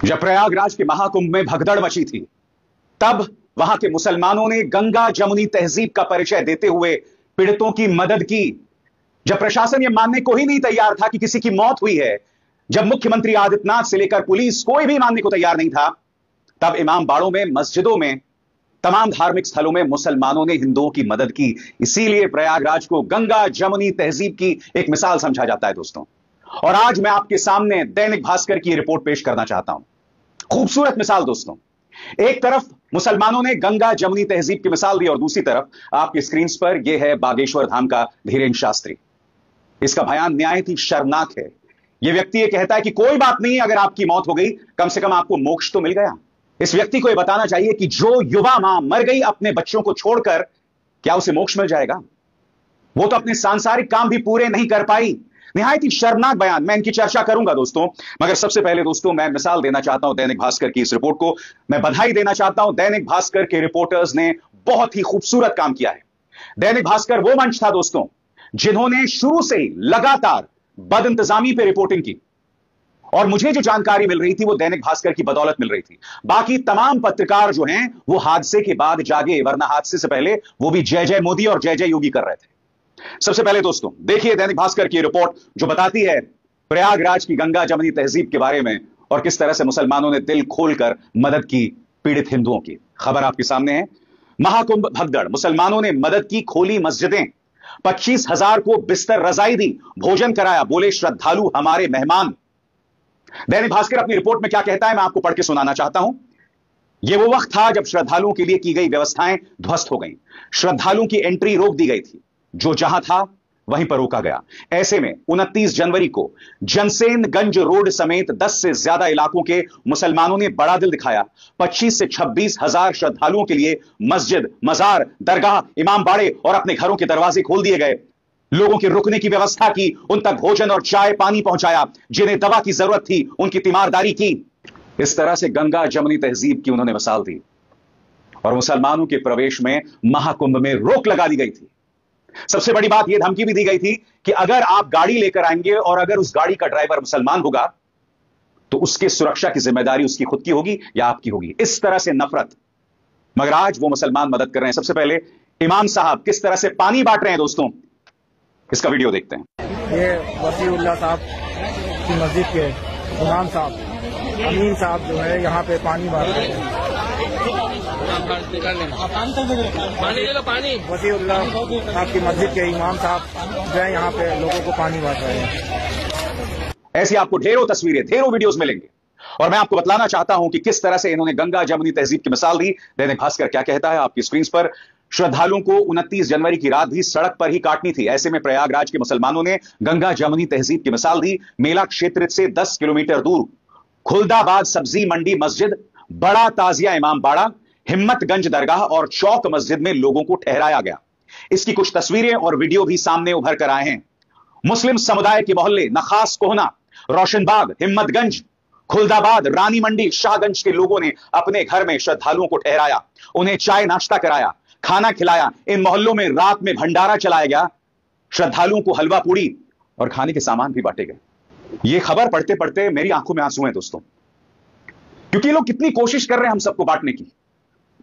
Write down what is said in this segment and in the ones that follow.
जब प्रयागराज के महाकुंभ में भगदड़ मची थी, तब वहां के मुसलमानों ने गंगा जमुनी तहजीब का परिचय देते हुए पीड़ितों की मदद की। जब प्रशासन यह मानने को ही नहीं तैयार था कि किसी की मौत हुई है, जब मुख्यमंत्री आदित्यनाथ से लेकर पुलिस कोई भी मानने को तैयार नहीं था, तब इमाम बाड़ों में, मस्जिदों में, तमाम धार्मिक स्थलों में मुसलमानों ने हिंदुओं की मदद की। इसीलिए प्रयागराज को गंगा जमुनी तहजीब की एक मिसाल समझा जाता है दोस्तों। और आज मैं आपके सामने दैनिक भास्कर की रिपोर्ट पेश करना चाहता हूं। खूबसूरत मिसाल दोस्तों। एक तरफ मुसलमानों ने गंगा जमुनी तहजीब की मिसाल दी और दूसरी तरफ आपकी स्क्रीन पर यह है बागेश्वर धाम का धीरेन्द्र शास्त्री। इसका बयान निहायत ही शर्मनाक है। यह व्यक्ति यह कहता है कि कोई बात नहीं, अगर आपकी मौत हो गई कम से कम आपको मोक्ष तो मिल गया। इस व्यक्ति को यह बताना चाहिए कि जो युवा मां मर गई अपने बच्चों को छोड़कर, क्या उसे मोक्ष मिल जाएगा? वो तो अपने सांसारिक काम भी पूरे नहीं कर पाई। निहायत ही शर्मनाक बयान। मैं इनकी चर्चा करूंगा दोस्तों, मगर सबसे पहले दोस्तों मैं मिसाल देना चाहता हूं दैनिक भास्कर की इस रिपोर्ट को। मैं बधाई देना चाहता हूं, दैनिक भास्कर के रिपोर्टर्स ने बहुत ही खूबसूरत काम किया है। दैनिक भास्कर वो मंच था दोस्तों जिन्होंने शुरू से ही लगातार बदइंतजामी पे रिपोर्टिंग की, और मुझे जो जानकारी मिल रही थी वो दैनिक भास्कर की बदौलत मिल रही थी। बाकी तमाम पत्रकार जो हैं वो हादसे के बाद जागे, वरना हादसे से पहले वो भी जय जय मोदी और जय जय योगी कर रहे थे। सबसे पहले दोस्तों देखिए दैनिक भास्कर की रिपोर्ट जो बताती है प्रयागराज की गंगा जमुनी तहजीब के बारे में और किस तरह से मुसलमानों ने दिल खोलकर मदद की पीड़ित हिंदुओं की। खबर आपके सामने है। महाकुंभ भगदड़, मुसलमानों ने मदद की, खोली मस्जिदें, 25,000 को बिस्तर रजाई दी, भोजन कराया, बोले श्रद्धालु हमारे मेहमान। दैनिक भास्कर अपनी रिपोर्ट में क्या कहता है मैं आपको पढ़ के सुनाना चाहता हूं। यह वो वक्त था जब श्रद्धालुओं के लिए की गई व्यवस्थाएं ध्वस्त हो गईं। श्रद्धालुओं की एंट्री रोक दी गई थी, जो जहां था वहीं पर रोका गया। ऐसे में 29 जनवरी को जनसेनगंज रोड समेत 10 से ज्यादा इलाकों के मुसलमानों ने बड़ा दिल दिखाया। 25 से 26,000 श्रद्धालुओं के लिए मस्जिद, मजार, दरगाह, इमाम बाड़े और अपने घरों के दरवाजे खोल दिए गए। लोगों के रुकने की व्यवस्था की, उन तक भोजन और चाय पानी पहुंचाया, जिन्हें दवा की जरूरत थी उनकी तीमारदारी की। इस तरह से गंगा जमुनी तहजीब की उन्होंने मिसाल दी और मुसलमानों के प्रवेश में महाकुंभ में रोक लगा दी गई थी। सबसे बड़ी बात यह धमकी भी दी गई थी कि अगर आप गाड़ी लेकर आएंगे और अगर उस गाड़ी का ड्राइवर मुसलमान होगा तो उसके सुरक्षा की जिम्मेदारी उसकी खुद की होगी या आपकी होगी। इस तरह से नफरत। मगर आज वो मुसलमान मदद कर रहे हैं। सबसे पहले इमाम साहब किस तरह से पानी बांट रहे हैं दोस्तों, इसका वीडियो देखते हैं। ये वसीउल्लाह साहब की मस्जिद के इमाम साहब अमीन साहब जो है यहाँ पे पानी बांट रहे हैं। पानी ले लो, पानी। वसीउल्लाह आपकी मस्जिद के इमाम साहब जो है यहाँ पे लोगों को पानी बांट रहे हैं। ऐसी आपको ढेरों तस्वीरें, ढेरों वीडियोस मिलेंगे और मैं आपको बतलाना चाहता हूं कि किस तरह से इन्होंने गंगा जमुनी तहजीब की मिसाल दी। दैनिक भास्कर क्या कहता है आपकी स्क्रीन पर। श्रद्धालुओं को 29 जनवरी की रात भी सड़क पर ही काटनी थी। ऐसे में प्रयागराज के मुसलमानों ने गंगा जमुनी तहजीब की मिसाल दी। मेला क्षेत्र से 10 किलोमीटर दूर खुलदाबाद सब्जी मंडी मस्जिद, बड़ा ताजिया इमाम बाड़ा, हिम्मतगंज दरगाह और चौक मस्जिद में लोगों को ठहराया गया। इसकी कुछ तस्वीरें और वीडियो भी सामने उभर कर आए हैं। मुस्लिम समुदाय के मोहल्ले नखास कोहना, रोशनबाग, हिम्मतगंज, खुलदाबाद, रानी मंडी, शाहगंज के लोगों ने अपने घर में श्रद्धालुओं को ठहराया, उन्हें चाय नाश्ता कराया, खाना खिलाया। इन मोहल्लों में रात में भंडारा चलाया गया। श्रद्धालुओं को हलवा पूड़ी और खाने के सामान भी बांटे गए। यह खबर पढ़ते पढ़ते मेरी आंखों में आंसू हैं दोस्तों, क्योंकि लोग कितनी कोशिश कर रहे हैं हम सबको बांटने की,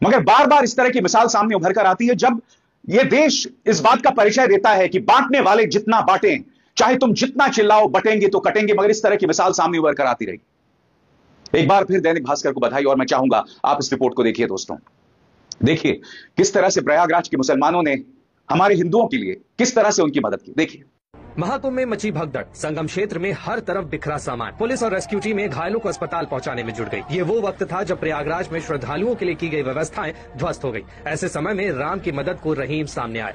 मगर बार बार इस तरह की मिसाल सामने उभर कर आती है जब यह देश इस बात का परिचय देता है कि बांटने वाले जितना बांटें, चाहे तुम जितना चिल्लाओ, बटेंगे तो कटेंगे। मगर इस तरह की मिसाल सामने उभर कर आती रही। एक बार फिर दैनिक भास्कर को बधाई और मैं चाहूंगा आप इस रिपोर्ट को देखिए दोस्तों। देखिए किस तरह से प्रयागराज के मुसलमानों ने हमारे हिंदुओं के लिए किस तरह से उनकी मदद की। देखिए महाकुंभ में मची भगदड़, संगम क्षेत्र में हर तरफ बिखरा सामान, पुलिस और रेस्क्यू टीमें घायलों को अस्पताल पहुंचाने में जुट गई। ये वो वक्त था जब प्रयागराज में श्रद्धालुओं के लिए की गई व्यवस्थाएं ध्वस्त हो गई। ऐसे समय में राम की मदद को रहीम सामने आए।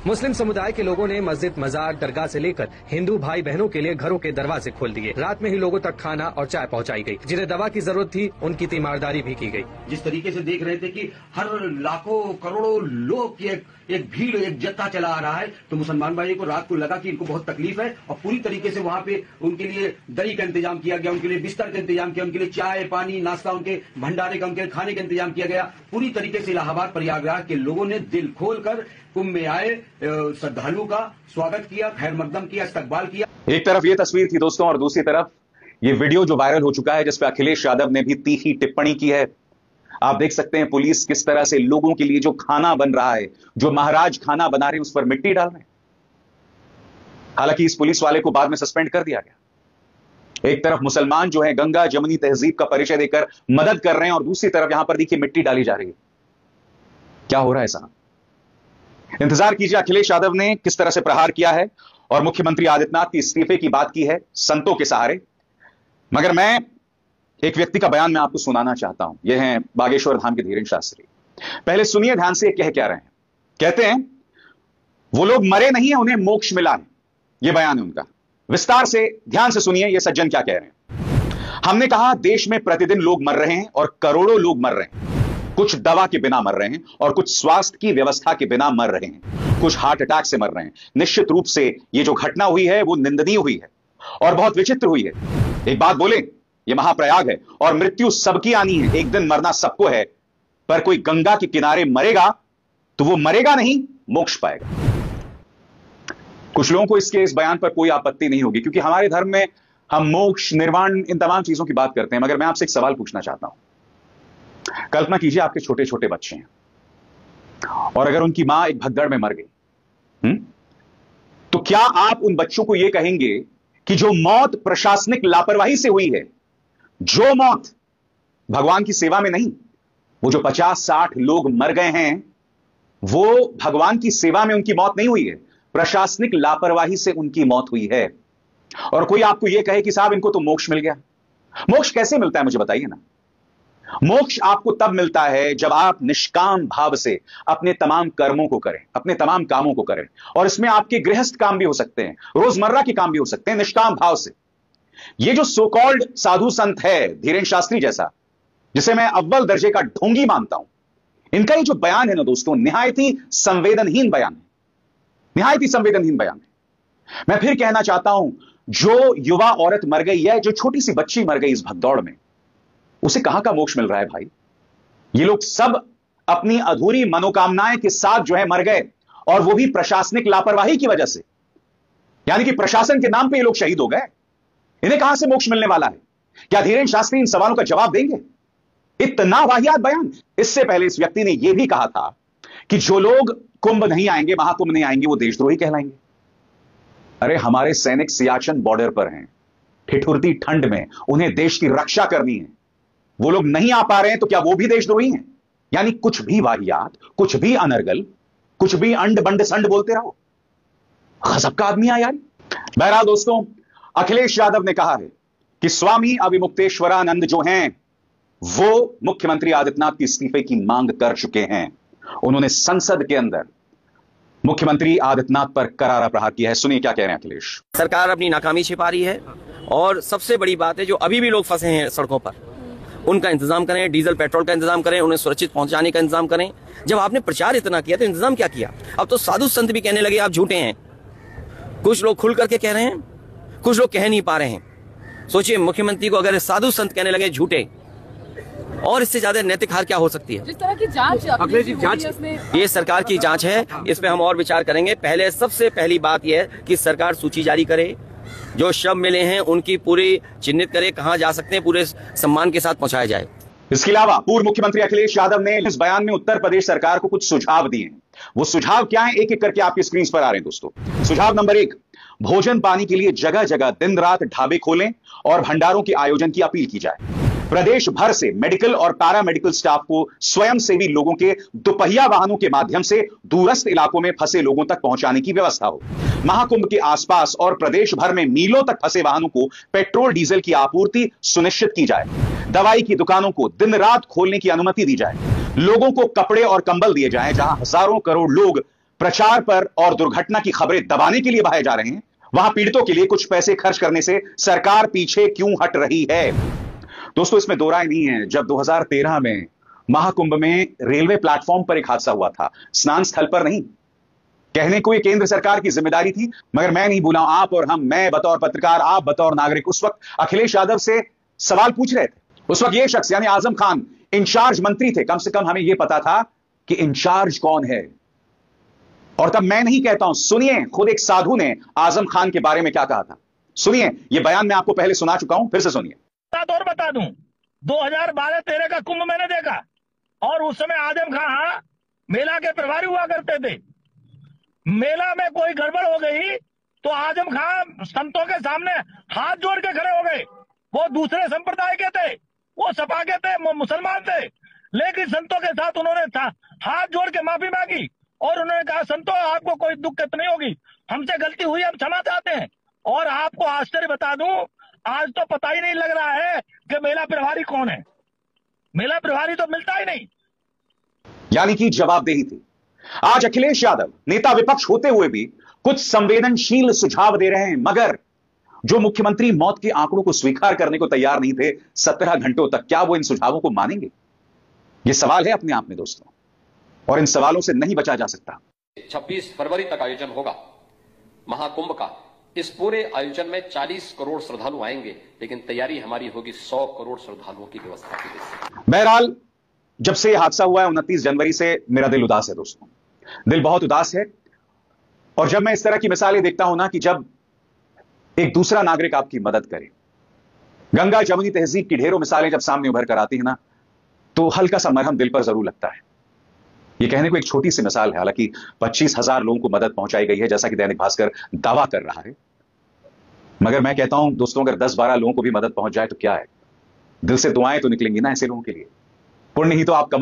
मुस्लिम समुदाय के लोगों ने मस्जिद, मजार, दरगाह से लेकर हिंदू भाई बहनों के लिए घरों के दरवाजे खोल दिए। रात में ही लोगों तक खाना और चाय पहुंचाई गई। जिन्हें दवा की जरूरत थी उनकी तीमारदारी भी की गई। जिस तरीके से देख रहे थे कि हर लाखों करोड़ों लोग की एक भीड़, एक जत्था चला आ रहा है, तो मुसलमान भाई को रात को लगा कि इनको बहुत तकलीफ है और पूरी तरीके से वहां पे उनके लिए दही का इंतजाम किया गया, उनके लिए बिस्तर का इंतजाम किया, उनके लिए चाय पानी नाश्ता, उनके भंडारे का, उनके खाने का इंतजाम किया गया। पूरी तरीके से इलाहाबाद प्रयागराज के लोगों ने दिल खोलकर कुंभ में आए श्रद्धालुओं का स्वागत किया, खैर मकदम किया, इस्तकबाल किया। एक तरफ ये तस्वीर थी दोस्तों और दूसरी तरफ यह वीडियो जो वायरल हो चुका है, जिसपे अखिलेश यादव ने भी तीखी टिप्पणी की है। आप देख सकते हैं पुलिस किस तरह से लोगों के लिए जो खाना बन रहा है, जो महाराज खाना बना रहे हैं, उस पर मिट्टी डाल रहे हैं। हालांकि इस पुलिस वाले को बाद में सस्पेंड कर दिया गया। एक तरफ मुसलमान जो है गंगा जमुनी तहजीब का परिचय देकर मदद कर रहे हैं, और दूसरी तरफ यहां पर देखिए मिट्टी डाली जा रही है। क्या हो रहा है साहब? इंतजार कीजिए अखिलेश यादव ने किस तरह से प्रहार किया है, और मुख्यमंत्री आदित्यनाथ के इस्तीफे की बात की है संतों के सहारे। मगर मैं एक व्यक्ति का बयान मैं आपको सुनाना चाहता हूं। यह है बागेश्वर धाम के धीरेन शास्त्री। पहले सुनिए ध्यान से कह क्या रहे हैं। कहते हैं वो लोग मरे नहीं है, उन्हें मोक्ष मिला है। यह बयान है उनका। विस्तार से ध्यान से सुनिए ये सज्जन क्या कह रहे हैं। हमने कहा देश में प्रतिदिन लोग मर रहे हैं और करोड़ों लोग मर रहे हैं। कुछ दवा के बिना मर रहे हैं और कुछ स्वास्थ्य की व्यवस्था के बिना मर रहे हैं। कुछ हार्ट अटैक से मर रहे हैं। निश्चित रूप से यह जो घटना हुई है वो निंदनीय हुई है और बहुत विचित्र हुई है। एक बात बोले, यह महाप्रयाग है और मृत्यु सबकी आनी है। एक दिन मरना सबको है, पर कोई गंगा के किनारे मरेगा तो वो मरेगा नहीं, मोक्ष पाएगा। कुछ लोगों को इस बयान पर कोई आपत्ति नहीं होगी, क्योंकि हमारे धर्म में हम मोक्ष, निर्वाण, इन तमाम चीजों की बात करते हैं। मगर मैं आपसे एक सवाल पूछना चाहता हूं। कल्पना कीजिए आपके छोटे छोटे बच्चे हैं और अगर उनकी मां एक भगदड़ में मर गई, तो क्या आप उन बच्चों को यह कहेंगे कि जो मौत प्रशासनिक लापरवाही से हुई है, जो मौत भगवान की सेवा में नहीं, वो जो 50-60 लोग मर गए हैं, वो भगवान की सेवा में उनकी मौत नहीं हुई है, प्रशासनिक लापरवाही से उनकी मौत हुई है। और कोई आपको यह कहे कि साहब इनको तो मोक्ष मिल गया। मोक्ष कैसे मिलता है मुझे बताइए ना। मोक्ष आपको तब मिलता है जब आप निष्काम भाव से अपने तमाम कर्मों को करें, अपने तमाम कामों को करें। और इसमें आपके गृहस्थ काम भी हो सकते हैं, रोजमर्रा के काम भी हो सकते हैं, निष्काम भाव से। ये जो सो कॉल्ड साधु संत है धीरेन शास्त्री जैसा, जिसे मैं अव्वल दर्जे का ढोंगी मानता हूं, इनका ये जो बयान है ना दोस्तों, निहायत ही संवेदनहीन बयान है। निहायत ही संवेदनहीन बयान है। मैं फिर कहना चाहता हूं, जो युवा औरत मर गई है, जो छोटी सी बच्ची मर गई इस भगदौड़ में, उसे कहां का मोक्ष मिल रहा है भाई? ये लोग सब अपनी अधूरी मनोकामनाएं के साथ जो है मर गए, और वो भी प्रशासनिक लापरवाही की वजह से। यानी कि प्रशासन के नाम पे ये लोग शहीद हो गए। इन्हें कहां से मोक्ष मिलने वाला है? क्या धीरेन शास्त्री इन सवालों का जवाब देंगे? इतना वाहियात बयान। इससे पहले इस व्यक्ति ने यह भी कहा था कि जो लोग कुंभ नहीं आएंगे, महाकुंभ नहीं आएंगे, वो देशद्रोही कहलाएंगे। अरे हमारे सैनिक सियाचिन बॉर्डर पर हैं, ठिठुरती ठंड में उन्हें देश की रक्षा करनी है। वो लोग नहीं आ पा रहे हैं तो क्या वो भी देशद्रोही हैं? यानी कुछ भी वाहियात, कुछ भी अनर्गल, कुछ भी अंड बंड संड बोलते रहो। गजब का आदमी है यार। बहरहाल दोस्तों, अखिलेश यादव ने कहा है कि स्वामी अविमुक्तेश्वरानंद जो हैं, वो मुख्यमंत्री आदित्यनाथ के इस्तीफे की मांग कर चुके हैं। उन्होंने संसद के अंदर मुख्यमंत्री आदित्यनाथ पर करारा प्रहार किया है। सुनिए क्या कह रहे हैं अखिलेश। सरकार अपनी नाकामी छिपा रही है, और सबसे बड़ी बात है जो अभी भी लोग फंसे हैं सड़कों पर, उनका इंतजाम करें, डीजल पेट्रोल का इंतजाम करें, उन्हें सुरक्षित पहुंचाने का इंतजाम करें। जब आपने प्रचार इतना किया तो इंतजाम क्या किया? अब तो साधु संत भी कहने लगे आप झूठे हैं। कुछ लोग खुल करके कह रहे हैं, कुछ लोग कह नहीं पा रहे हैं। सोचिए, मुख्यमंत्री को अगर साधु संत कहने लगे झूठे, और इससे ज्यादा नैतिक हार क्या हो सकती है? जिस तरह की जांच ये सरकार की जांच है, इस पे हम और विचार करेंगे। पहले सबसे पहली बात यह है कि सरकार सूची जारी करे, जो शव मिले हैं उनकी पूरी चिन्हित करे, कहां जा सकते हैं, पूरे सम्मान के साथ पहुंचाया जाए। इसके अलावा पूर्व मुख्यमंत्री अखिलेश यादव ने इस बयान में उत्तर प्रदेश सरकार को कुछ सुझाव दिए हैं। वो सुझाव क्या है, एक एक करके आपकी स्क्रीन पर आ रहे हैं दोस्तों। सुझाव नंबर 1, भोजन पानी के लिए जगह जगह दिन रात ढाबे खोलें और भंडारों के आयोजन की अपील की जाए। प्रदेश भर से मेडिकल और पैरा मेडिकल स्टाफ को स्वयंसेवी लोगों के दोपहिया वाहनों के माध्यम से दूरस्थ इलाकों में फंसे लोगों तक पहुंचाने की व्यवस्था हो। महाकुंभ के आसपास और प्रदेश भर में मीलों तक फंसे वाहनों को पेट्रोल डीजल की आपूर्ति सुनिश्चित की जाए। दवाई की दुकानों को दिन रात खोलने की अनुमति दी जाए। लोगों को कपड़े और कंबल दिए जाएं। जहां हजारों करोड़ लोग प्रचार पर और दुर्घटना की खबरें दबाने के लिए बहाए जा रहे हैं, वहां पीड़ितों के लिए कुछ पैसे खर्च करने से सरकार पीछे क्यों हट रही है? दोस्तों, इसमें दो राय नहीं है। जब 2013 में महाकुंभ में रेलवे प्लेटफॉर्म पर एक हादसा हुआ था, स्नान स्थल पर नहीं। कहने को ये केंद्र सरकार की जिम्मेदारी थी, मगर मैं नहीं भूला, आप और हम, मैं बतौर पत्रकार, आप बतौर नागरिक, उस वक्त अखिलेश यादव से सवाल पूछ रहे थे। उस वक्त ये शख्स यानी आजम खान इंचार्ज मंत्री थे। कम से कम हमें यह पता था कि इंचार्ज कौन है। और तब मैं नहीं कहता हूं, सुनिए खुद एक साधु ने आजम खान के बारे में क्या कहा था। सुनिए, यह बयान मैं आपको पहले सुना चुका हूं, फिर से सुनिए। और बता दूं, 2012-13 का कुंभ मैंने देखा, और उस समय आजम खां मेला के प्रभारी हुआ करते थे। मेला में कोई गड़बड़ हो गई तो आजम खां संतों के सामने हाथ जोड़ के खड़े हो गए। वो दूसरे संप्रदाय के थे, वो सपा के थे, वो मुसलमान थे, लेकिन संतों के साथ उन्होंने हाथ जोड़ के माफी मांगी और उन्होंने कहा, संतों आपको कोई दिक्कत नहीं होगी, हमसे गलती हुई, हम क्षमा चाहते हैं। और आपको आश्चर्य बता दूं, आज तो पता ही नहीं लग रहा है कि मेला प्रभारी कौन है। मेला प्रभारी तो मिलता ही नहीं। यानी कि जवाबदेही थी। आज अखिलेश यादव नेता विपक्ष होते हुए भी कुछ संवेदनशील सुझाव दे रहे हैं, मगर जो मुख्यमंत्री मौत के आंकड़ों को स्वीकार करने को तैयार नहीं थे 17 घंटों तक, क्या वो इन सुझावों को मानेंगे? यह सवाल है अपने आप में दोस्तों, और इन सवालों से नहीं बचा जा सकता। 26 फरवरी तक आयोजन होगा महाकुंभ का। इस पूरे आयोजन में 40 करोड़ श्रद्धालु आएंगे, लेकिन तैयारी हमारी होगी 100 करोड़ श्रद्धालुओं की व्यवस्था के लिए। बहरहाल, जब से यह हादसा हुआ है 29 जनवरी से मेरा दिल उदास है दोस्तों, दिल बहुत उदास है। और जब मैं इस तरह की मिसालें देखता हूं ना, कि जब एक दूसरा नागरिक आपकी मदद करे, गंगा जमुनी तहजीब की ढेरों मिसालें जब सामने उभर कर आती है ना, तो हल्का सा मरहम दिल पर जरूर लगता है। यह कहने को एक छोटी सी मिसाल है, हालांकि 25,000 लोगों को मदद पहुंचाई गई है, जैसा कि दैनिक भास्कर दावा कर रहा है। मगर मैं कहता हूं दोस्तों, अगर 10-12 लोगों को भी मदद पहुंच जाए तो क्या है, दिल से दुआएं तो निकलेंगी ना ऐसे लोगों के लिए। पुण्य ही तो आप कमा